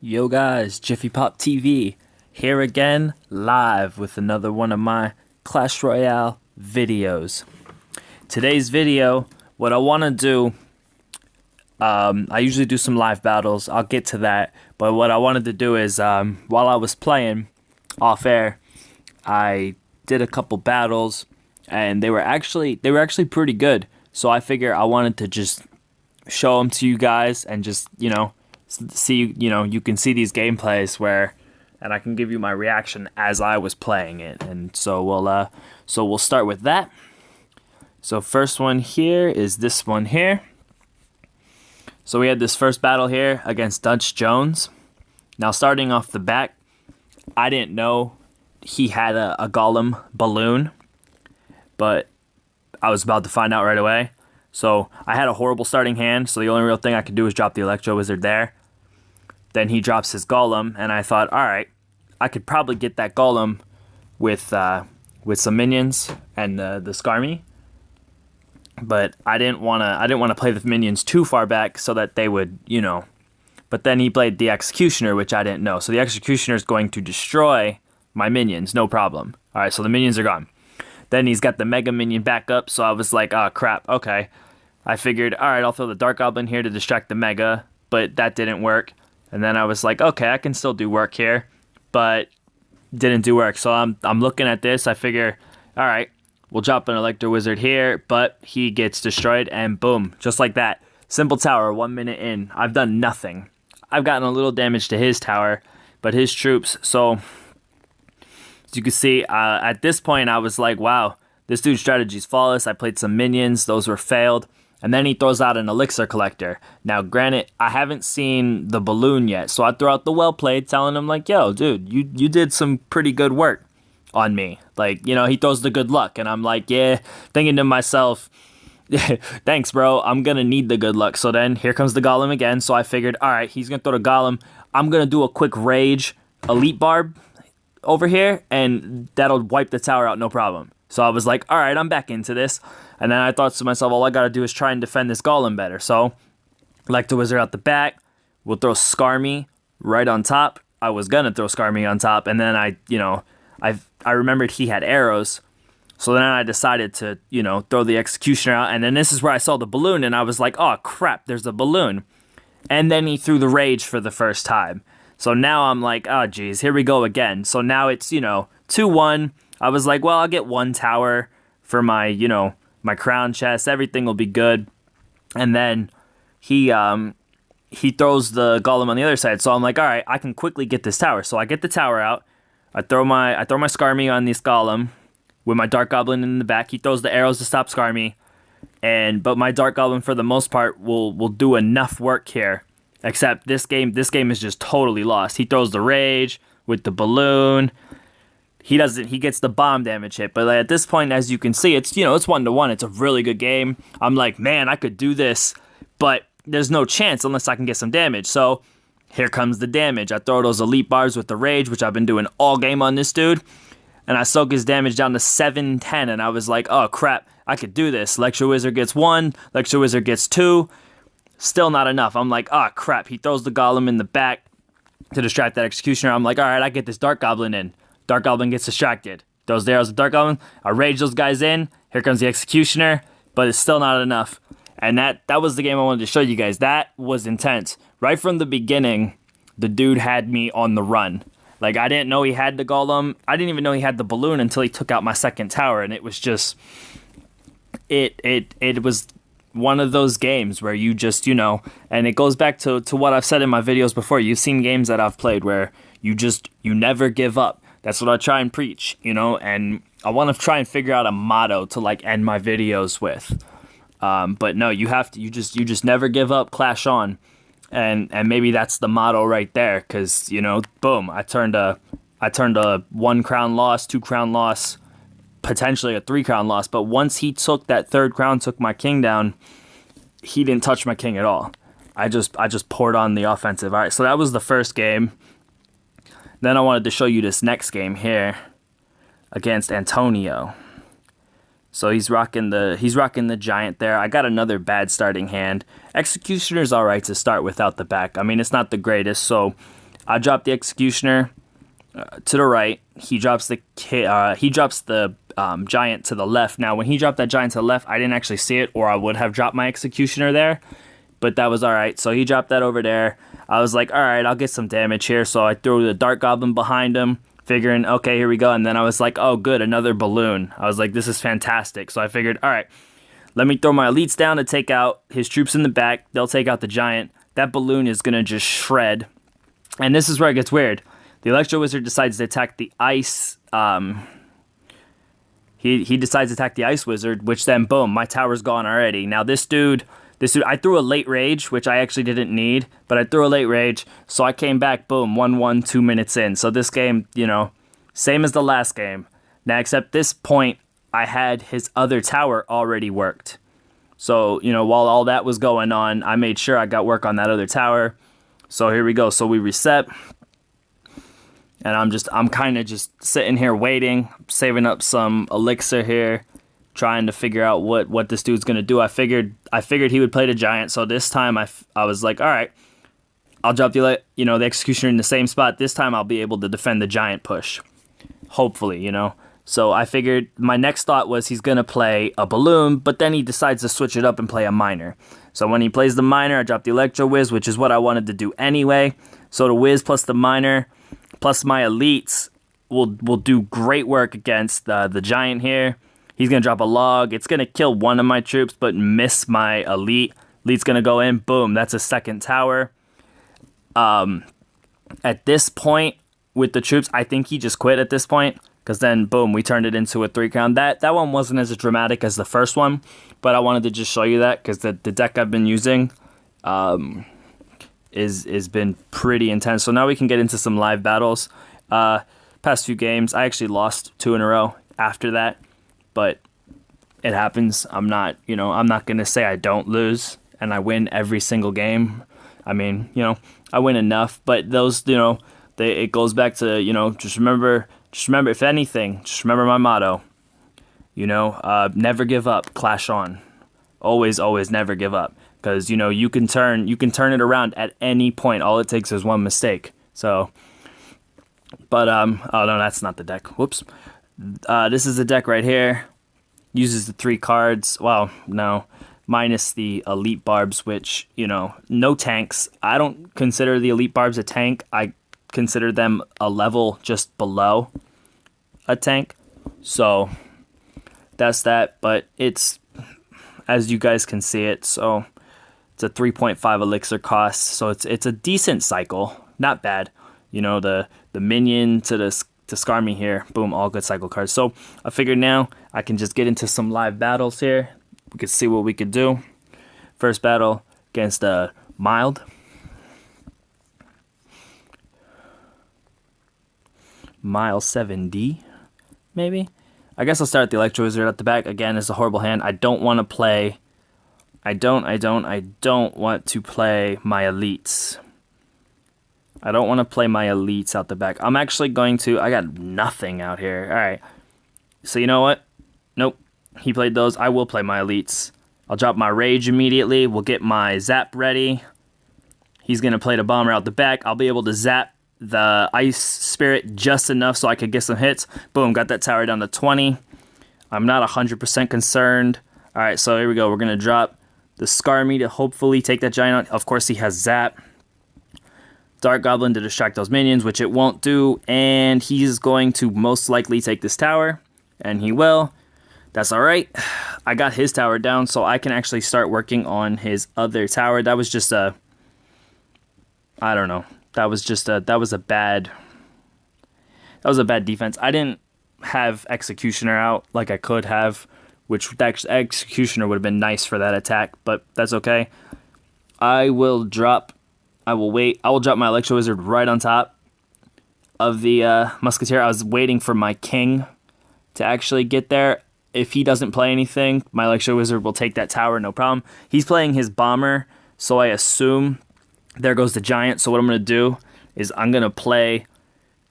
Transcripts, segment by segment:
Yo guys, Jiffy Pop TV here again, live with another one of my Clash Royale videos. Today's video, what I want to do, I usually do some live battles, I'll get to that, but what I wanted to do is, while I was playing off air, I did a couple battles, and they were actually pretty good, so I figure I wanted to just show them to you guys and just, see, you can see these gameplays and I can give you my reaction as I was playing it. And so we'll start with that. So first one here is this one here. So we had this first battle here against Dutch Jones. Now starting off the back, I didn't know he had a golem balloon, but I was about to find out right away. So I had a horrible starting hand, so the only real thing I could do was drop the Electro Wizard there. Then he drops his Golem, and I thought, all right, I could probably get that Golem with some minions and the Skarmy. But I didn't want to play the minions too far back so that they would, But then he played the Executioner, which I didn't know. So the Executioner is going to destroy my minions, no problem. All right, so the minions are gone. Then he's got the Mega Minion back up, so I was like, oh, crap, okay. I figured, all right, I'll throw the Dark Goblin here to distract the Mega, but that didn't work. And then I was like, okay, I can still do work here, but didn't do work. So I'm looking at this. I figure, all right, we'll drop an Electro Wizard here, but he gets destroyed, and boom, just like that. Simple tower, 1 minute in. I've done nothing. I've gotten a little damage to his tower, but his troops. So as you can see, at this point, I was like, wow, this dude's strategy is flawless. I played some minions. Those were failed. And then he throws out an Elixir Collector. Now, granted, I haven't seen the balloon yet, so I throw out the well played, telling him, like, yo, dude, you did some pretty good work on me. Like, he throws the good luck, and I'm like, yeah, thinking to myself, thanks, bro, I'm going to need the good luck. So then, here comes the Golem again, so I figured, all right, he's going to throw the Golem. I'm going to do a quick Rage Elite Barb over here, and that'll wipe the tower out, no problem. So I was like, all right, I'm back into this. And then I thought to myself, all I got to do is try and defend this Golem better. So, Electro Wizard out the back. We'll throw Skarmy right on top. I was going to throw Skarmy on top. And then I remembered he had arrows. So then I decided to, throw the Executioner out. And then this is where I saw the balloon. And I was like, oh, crap, there's a balloon. And then he threw the Rage for the first time. So now I'm like, oh, geez, here we go again. So now it's, 2-1. I was like, well, I'll get one tower for my, my crown chest. Everything will be good. And then he throws the Golem on the other side. So I'm like, all right, I can quickly get this tower. So I get the tower out. I throw my Skarmy on this Golem with my Dark Goblin in the back. He throws the arrows to stop Skarmy. But my Dark Goblin, for the most part, will do enough work here. Except this game is just totally lost. He throws the Rage with the balloon. He gets the bomb damage hit, but at this point, as you can see, it's 1-1. It's a really good game. I'm like, man, I could do this, but there's no chance unless I can get some damage. So here comes the damage. I throw those Elite Barbs with the Rage, which I've been doing all game on this dude, and I soak his damage down to 7-10, and I was like, oh crap, I could do this. Electro Wizard gets 1, Electro Wizard gets 2, still not enough. I'm like, oh crap, he throws the Golem in the back to distract that Executioner. I'm like, all right, I get this Dark Goblin in. Dark Goblin gets distracted. Those arrows of Dark Goblin. I rage those guys in. Here comes the Executioner, but it's still not enough. And that was the game I wanted to show you guys. That was intense. Right from the beginning, the dude had me on the run. Like, I didn't know he had the Golem. I didn't even know he had the balloon until he took out my second tower. And it was just, it was one of those games where you just, and it goes back to what I've said in my videos before. You've seen games that I've played where you never give up. That's what I try and preach, and I want to try and figure out a motto to end my videos with. But no, you just never give up, clash on. And maybe that's the motto right there, because, boom, I turned a 1 crown loss, 2 crown loss, potentially a 3 crown loss. But once he took that 3rd crown, took my king down, he didn't touch my king at all. I just poured on the offensive. All right, so that was the first game. Then I wanted to show you this next game here against Antonio. So he's rocking the giant there. I got another bad starting hand. Executioner's alright to start without the back. I mean, it's not the greatest, so I drop the Executioner to the right. He drops the Giant to the left. Now, when he dropped that Giant to the left, I didn't actually see it, or I would have dropped my Executioner there. But that was all right. So he dropped that over there. I was like, all right, I'll get some damage here. So I threw the Dark Goblin behind him, figuring, okay, here we go. And then I was like, oh, good, another balloon. I was like, this is fantastic. So I figured, all right, let me throw my elites down to take out his troops in the back. They'll take out the Giant. That balloon is going to just shred. And this is where it gets weird. The Electro Wizard decides to attack the Ice. He decides to attack the Ice Wizard, which then, boom, my tower's gone already. Now this dude, I threw a late rage, which I actually didn't need, but I threw a late rage, so I came back, boom, 1-1, 2 minutes in. So this game, you know, same as the last game. Now, except this point, I had his other tower already worked. So, you know, while all that was going on, I made sure I got work on that other tower. So here we go. So we reset. And I'm kind of just sitting here waiting, saving up some elixir here, trying to figure out what this dude's gonna do. I figured he would play the Giant, so this time I was like, all right, I'll drop the Executioner in the same spot. This time I'll be able to defend the Giant push, hopefully, you know. So I figured my next thought was he's gonna play a balloon, but then he decides to switch it up and play a miner. So when he plays the miner, I drop the Electro Wiz, which is what I wanted to do anyway. So the Wiz plus the miner plus my elites will do great work against the Giant here. He's going to drop a log. It's going to kill one of my troops, but miss my elite. Elite's going to go in. Boom. That's a second tower. At this point, with the troops, I think he just quit at this point. Because then, boom, we turned it into a 3-crown. That one wasn't as dramatic as the first one. But I wanted to just show you that. Because the deck I've been using is been pretty intense. So now we can get into some live battles. Past few games, I actually lost 2 in a row after that. But it happens. I'm not going to say I don't lose and I win every single game. I mean, you know, I win enough, but those, you know, it goes back to, you know, just remember, if anything, just remember my motto, you know, never give up, clash on. Always, always never give up. Because, you know, you can turn it around at any point. All it takes is one mistake. So, but, oh no, that's not the deck. Whoops. This is the deck right here. Uses the 3 cards. Well, no. Minus the Elite Barbs, which, you know, no tanks. I don't consider the Elite Barbs a tank. I consider them a level just below a tank. So, that's that. But it's, as you guys can see it, so it's a 3.5 elixir cost. So, it's a decent cycle. Not bad. You know, the minion to scar me here. Boom, all good cycle cards. So I figured now I can just get into some live battles here. We could see what we could do. First battle against Mild. Mild 7D, maybe? I guess I'll start with the Electro Wizard at the back. Again, it's a horrible hand. I don't want to play... I don't want to play my elites. I don't want to play my elites out the back. I'm actually going to... I got nothing out here. All right. So you know what? Nope. He played those. I will play my elites. I'll drop my rage immediately. We'll get my zap ready. He's going to play the bomber out the back. I'll be able to zap the ice spirit just enough so I could get some hits. Boom. Got that tower down to 20. I'm not 100% concerned. All right. So here we go. We're going to drop the Scar Me to hopefully take that giant out. Of course, he has zap. Dark Goblin to distract those minions, which it won't do, and he's going to most likely take this tower, and he will. That's all right. I got his tower down, so I can actually start working on his other tower. That was just a... I don't know. That was a bad defense. I didn't have Executioner out like I could have, which that Executioner would have been nice for that attack, but that's okay. I will wait. I will drop my Electro Wizard right on top of the Musketeer. I was waiting for my King to actually get there. If he doesn't play anything, my Electro Wizard will take that tower, no problem. He's playing his Bomber, so I assume there goes the Giant. So what I'm going to do is I'm going to play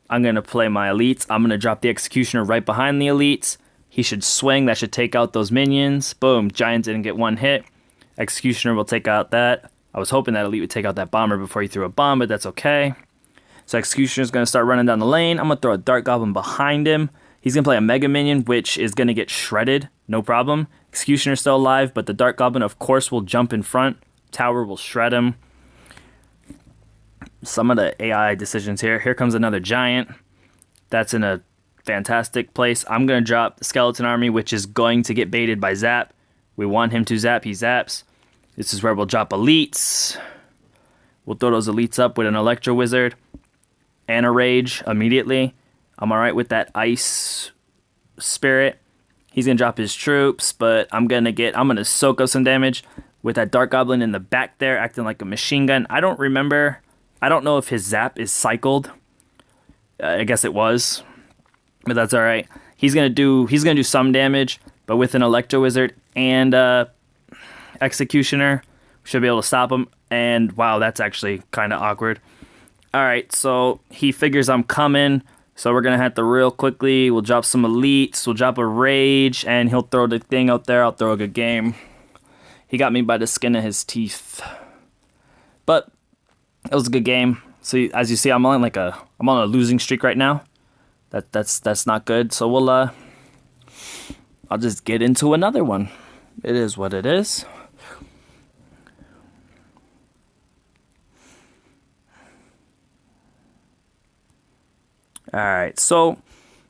my Elites. I'm going to drop the Executioner right behind the Elites. He should swing. That should take out those minions. Boom. Giant didn't get one hit. Executioner will take out that. I was hoping that Elite would take out that Bomber before he threw a bomb, but that's okay. So Executioner's going to start running down the lane. I'm going to throw a Dark Goblin behind him. He's going to play a Mega Minion, which is going to get shredded. No problem. Executioner's still alive, but the Dark Goblin, of course, will jump in front. Tower will shred him. Some of the AI decisions here. Here comes another Giant. That's in a fantastic place. I'm going to drop the Skeleton Army, which is going to get baited by Zap. We want him to zap. He zaps. This is where we'll drop Elites. We'll throw those Elites up with an Electro Wizard and a Rage immediately. I'm alright with that Ice Spirit. He's going to drop his troops, but I'm going to soak up some damage with that Dark Goblin in the back there, acting like a machine gun. I don't know if his zap is cycled. I guess it was, but that's alright. He's gonna do some damage, but with an Electro Wizard and Executioner, we should be able to stop him. And wow, that's actually kind of awkward. Alright, so he figures I'm coming, so we're gonna have to real quickly. We'll drop some Elites, we'll drop a Rage, and he'll throw the thing out there. I'll throw a good game. He got me by the skin of his teeth. But it was a good game. So as you see, I'm on a losing streak right now. That's not good. So I'll just get into another one. It is what it is. All right. So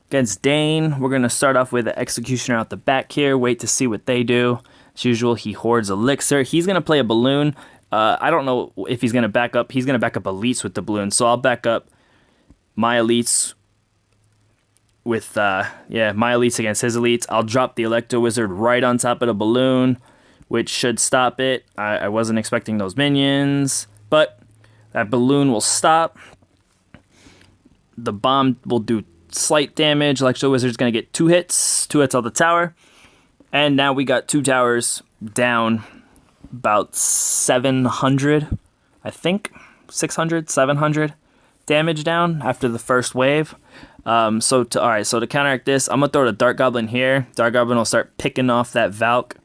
against Dane, we're gonna start off with the Executioner out the back here. Wait to see what they do. As usual, he hoards Elixir. He's gonna play a Balloon. I don't know if he's going to back up. He's going to back up Elites with the balloon. So I'll back up my Elites with, my Elites against his Elites. I'll drop the Electro Wizard right on top of the balloon, which should stop it. I wasn't expecting those minions, but that balloon will stop. The bomb will do slight damage. Electro Wizard's going to get 2 hits on the tower. And now we got 2 towers down. About 700, I think, 600, 700 damage down after the first wave. So to counteract this, I'm gonna throw the Dark Goblin here. Dark Goblin will start picking off that Valk.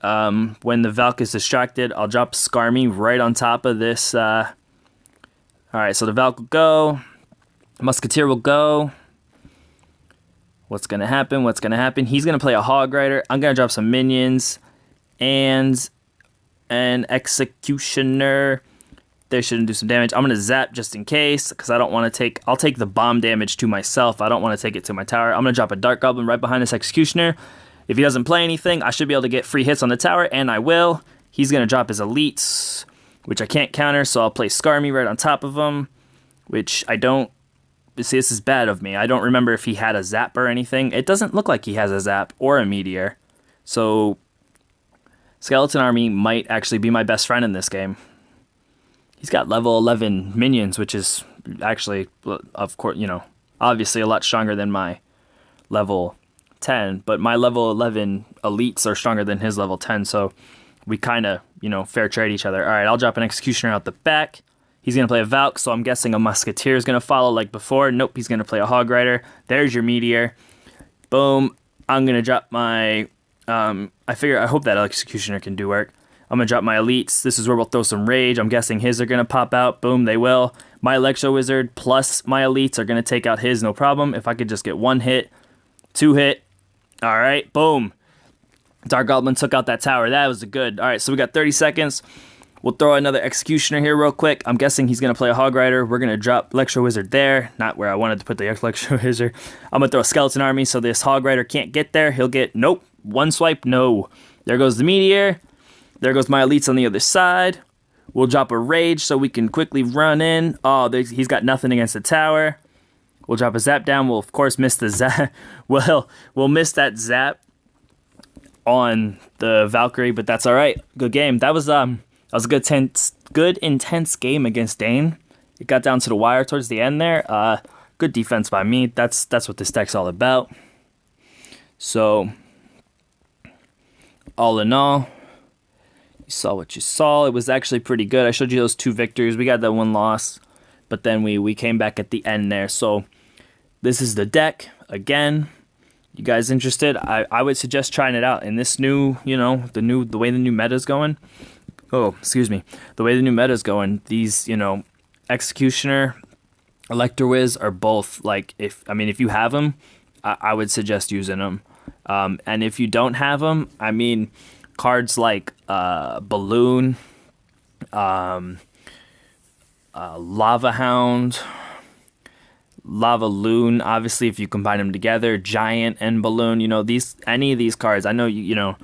When the Valk is distracted, I'll drop Skarmy right on top of this. All right, so the Valk will go, Musketeer will go. What's gonna happen? He's gonna play a Hog Rider. I'm gonna drop some minions. And an Executioner. They shouldn't do some damage. I'm going to zap just in case, because I don't want to take... I'll take the bomb damage to myself. I don't want to take it to my tower. I'm going to drop a Dark Goblin right behind this Executioner. If he doesn't play anything, I should be able to get free hits on the tower, and I will. He's going to drop his Elites, which I can't counter, so I'll play Skarmy right on top of him, which I don't... See, this is bad of me. I don't remember if he had a zap or anything. It doesn't look like he has a zap or a meteor. So... Skeleton Army might actually be my best friend in this game. He's got level 11 minions, which is actually, of course, obviously a lot stronger than my level 10. But my level 11 Elites are stronger than his level 10, so we kind of, fair trade each other. All right, I'll drop an Executioner out the back. He's going to play a Valk, so I'm guessing a Musketeer is going to follow like before. Nope, he's going to play a Hog Rider. There's your Meteor. Boom. I'm going to drop my... I hope that Executioner can do work. I'm going to drop my Elites. This is where we'll throw some Rage. I'm guessing his are going to pop out. Boom, they will. My Electro Wizard plus my Elites are going to take out his, no problem. If I could just get 1 hit, 2 hit. All right, boom. Dark Goblin took out that tower. That was good. All right, so we got 30 seconds. We'll throw another Executioner here real quick. I'm guessing he's going to play a Hog Rider. We're going to drop Electro Wizard there. Not where I wanted to put the Electro Wizard. I'm going to throw a Skeleton Army so this Hog Rider can't get there. He'll get, nope. 1 swipe, no. There goes the Meteor. There goes my Elites on the other side. We'll drop a Rage so we can quickly run in. Oh, he's got nothing against the tower. We'll drop a Zap down. We'll, of course, miss the Zap. Well, we'll miss that Zap on the Valkyrie, but that's all right. Good game. That was a good intense game against Dane. It got down to the wire towards the end there. Good defense by me. That's what this deck's all about. So... all in all, you saw what you saw. It was actually pretty good. I showed you those 2 victories. We got that 1 loss, but then we came back at the end there. So this is the deck. Again, you guys interested? I would suggest trying it out. In this new, the way the new meta's going. Oh, excuse me. The way the new meta's going, these, Executioner Electrowiz are both like, if you have them, I would suggest using them. And if you don't have them, I mean, cards like Balloon, Lava Hound, Lava Loon, obviously if you combine them together, Giant and Balloon, any of these cards, I know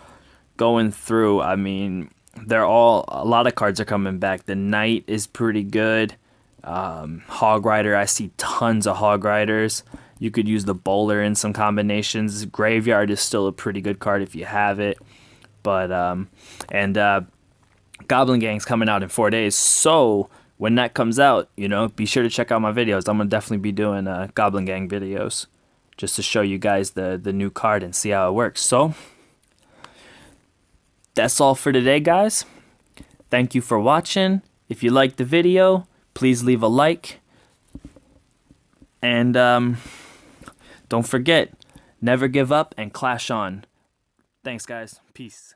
going through, I mean, a lot of cards are coming back. The Knight is pretty good. Hog Rider, I see tons of Hog Riders. You could use the Bowler in some combinations. Graveyard is still a pretty good card if you have it. But Goblin Gang's coming out in 4 days, so when that comes out, be sure to check out my videos. I'm gonna definitely be doing Goblin Gang videos just to show you guys the new card and see how it works. So that's all for today, guys. Thank you for watching. If you liked the video, please leave a like. And don't forget, never give up and clash on. Thanks, guys. Peace.